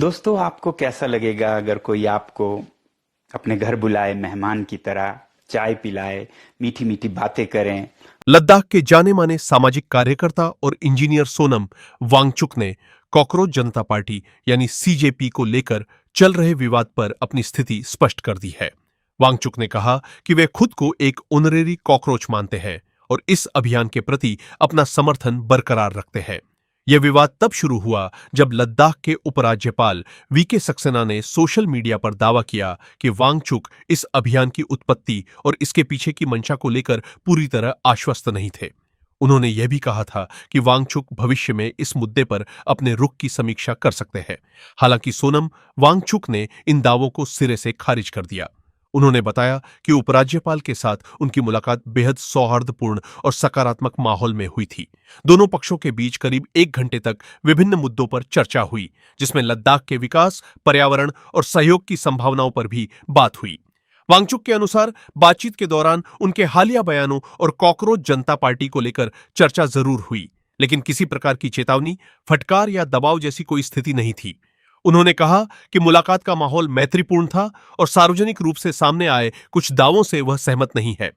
दोस्तों, आपको कैसा लगेगा अगर कोई आपको अपने घर बुलाए, मेहमान की तरह चाय पिलाए, मीठी मीठी बातें करें। लद्दाख के जाने माने सामाजिक कार्यकर्ता और इंजीनियर सोनम वांगचुक ने कॉकरोच जनता पार्टी यानी सीजेपी को लेकर चल रहे विवाद पर अपनी स्थिति स्पष्ट कर दी है। वांगचुक ने कहा कि वे खुद को एक ऑनरेरी कॉकरोच मानते हैं और इस अभियान के प्रति अपना समर्थन बरकरार रखते हैं। यह विवाद तब शुरू हुआ जब लद्दाख के उपराज्यपाल वीके सक्सेना ने सोशल मीडिया पर दावा किया कि वांगचुक इस अभियान की उत्पत्ति और इसके पीछे की मंशा को लेकर पूरी तरह आश्वस्त नहीं थे। उन्होंने यह भी कहा था कि वांगचुक भविष्य में इस मुद्दे पर अपने रुख की समीक्षा कर सकते हैं। हालांकि सोनम वांगचुक ने इन दावों को सिरे से खारिज कर दिया। उन्होंने बताया कि उपराज्यपाल के साथ उनकी मुलाकात बेहद सौहार्दपूर्ण और सकारात्मक माहौल में हुई थी। दोनों पक्षों के बीच करीब 1 घंटे तक विभिन्न मुद्दों पर चर्चा हुई, जिसमें लद्दाख के विकास, पर्यावरण और सहयोग की संभावनाओं पर भी बात हुई। वांगचुक के अनुसार बातचीत के दौरान उनके हालिया बयानों और कॉकरोच जनता पार्टी को लेकर चर्चा जरूर हुई, लेकिन किसी प्रकार की चेतावनी, फटकार या दबाव जैसी कोई स्थिति नहीं थी। उन्होंने कहा कि मुलाकात का माहौल मैत्रीपूर्ण था और सार्वजनिक रूप से सामने आए कुछ दावों से वह सहमत नहीं है।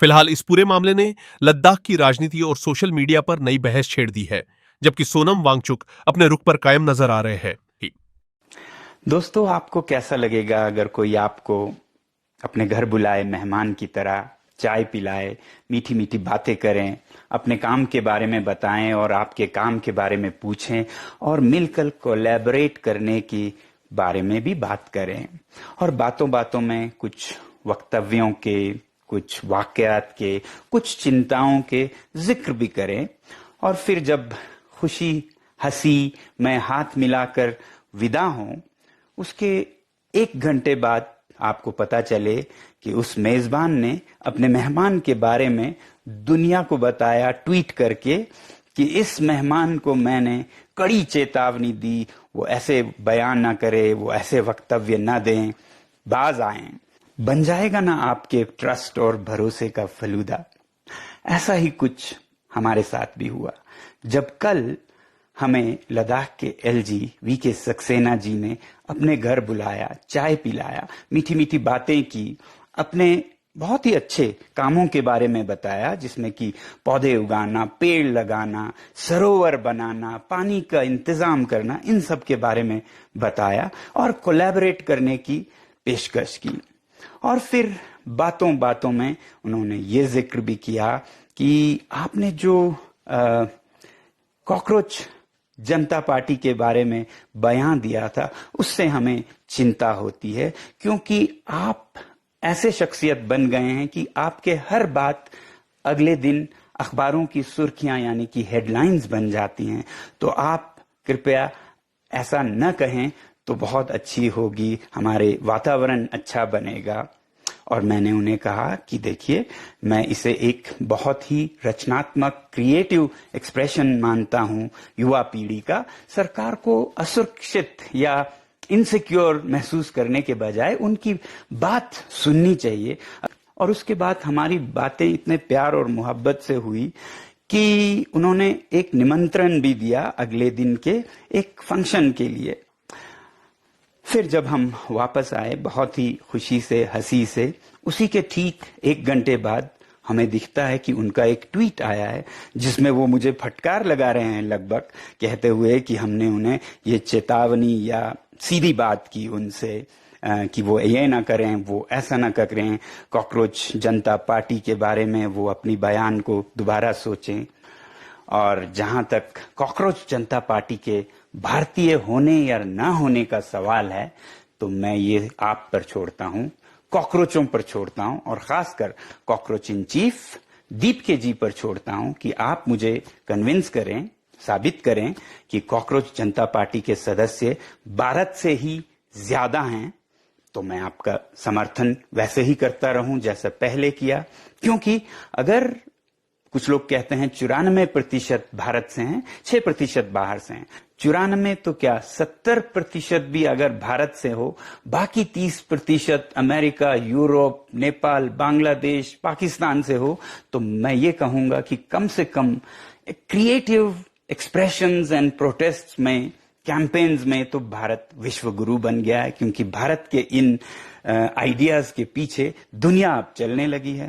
फिलहाल इस पूरे मामले ने लद्दाख की राजनीति और सोशल मीडिया पर नई बहस छेड़ दी है, जबकि सोनम वांगचुक अपने रुख पर कायम नजर आ रहे हैं। दोस्तों, आपको कैसा लगेगा अगर कोई आपको अपने घर बुलाए, मेहमान की तरह चाय पिलाए, मीठी मीठी बातें करें, अपने काम के बारे में बताएं और आपके काम के बारे में पूछें और मिलकर कोलैबोरेट करने की बारे में भी बात करें और बातों बातों में कुछ वक्तव्यों के, कुछ वाकयात के, कुछ चिंताओं के जिक्र भी करें और फिर जब खुशी हंसी में हाथ मिलाकर विदा हों, उसके 1 घंटे बाद आपको पता चले कि उस मेजबान ने अपने मेहमान के बारे में दुनिया को बताया ट्वीट करके कि इस मेहमान को मैंने कड़ी चेतावनी दी, वो ऐसे बयान ना करे, वो ऐसे वक्तव्य ना दें, बाज आए। बन जाएगा ना आपके ट्रस्ट और भरोसे का फलूदा। ऐसा ही कुछ हमारे साथ भी हुआ जब कल हमें लद्दाख के एलजी वीके सक्सेना जी ने अपने घर बुलाया, चाय पिलाया, मीठी मीठी बातें की, अपने बहुत ही अच्छे कामों के बारे में बताया, जिसमें कि पौधे उगाना, पेड़ लगाना, सरोवर बनाना, पानी का इंतजाम करना, इन सब के बारे में बताया और कोलैबोरेट करने की पेशकश की। और फिर बातों बातों में उन्होंने ये जिक्र भी किया कि आपने जो कॉकरोच जनता पार्टी के बारे में बयान दिया था, उससे हमें चिंता होती है, क्योंकि आप ऐसे शख्सियत बन गए हैं कि आपके हर बात अगले दिन अखबारों की सुर्खियां यानी कि हेडलाइंस बन जाती हैं। तो आप कृपया ऐसा न कहें तो बहुत अच्छी होगी, हमारे वातावरण अच्छा बनेगा। और मैंने उन्हें कहा कि देखिए, मैं इसे एक बहुत ही रचनात्मक क्रिएटिव एक्सप्रेशन मानता हूं युवा पीढ़ी का। सरकार को असुरक्षित या इनसिक्योर महसूस करने के बजाय उनकी बात सुननी चाहिए। और उसके बाद हमारी बातें इतने प्यार और मोहब्बत से हुई कि उन्होंने एक निमंत्रण भी दिया अगले दिन के एक फंक्शन के लिए। फिर जब हम वापस आए बहुत ही खुशी से, हंसी से, उसी के ठीक 1 घंटे बाद हमें दिखता है कि उनका एक ट्वीट आया है जिसमें वो मुझे फटकार लगा रहे हैं, लगभग कहते हुए कि हमने उन्हें ये चेतावनी या सीधी बात की उनसे कि वो ये ना करें, वो ऐसा ना करें, कॉकरोच जनता पार्टी के बारे में वो अपनी बयान को दोबारा सोचें। और जहां तक कॉकरोच जनता पार्टी के भारतीय होने या ना होने का सवाल है, तो मैं ये आप पर छोड़ता हूं, कॉकरोचों पर छोड़ता हूं, और खासकर कॉकरोच इन चीफ दीपके जी पर छोड़ता हूं कि आप मुझे कन्विंस करें, साबित करें कि कॉकरोच जनता पार्टी के सदस्य भारत से ही ज्यादा हैं। तो मैं आपका समर्थन वैसे ही करता रहूं जैसा पहले किया, क्योंकि अगर कुछ लोग कहते हैं 94% भारत से हैं, 6% बाहर से हैं। 94 तो क्या 70% भी अगर भारत से हो, बाकी 30% अमेरिका, यूरोप, नेपाल, बांग्लादेश, पाकिस्तान से हो, तो मैं ये कहूंगा कि कम से कम क्रिएटिव एक्सप्रेशंस एंड प्रोटेस्ट्स में कैंपेन्स में तो भारत विश्व गुरु बन गया है, क्योंकि भारत के इन आइडियाज के पीछे दुनिया अब चलने लगी है।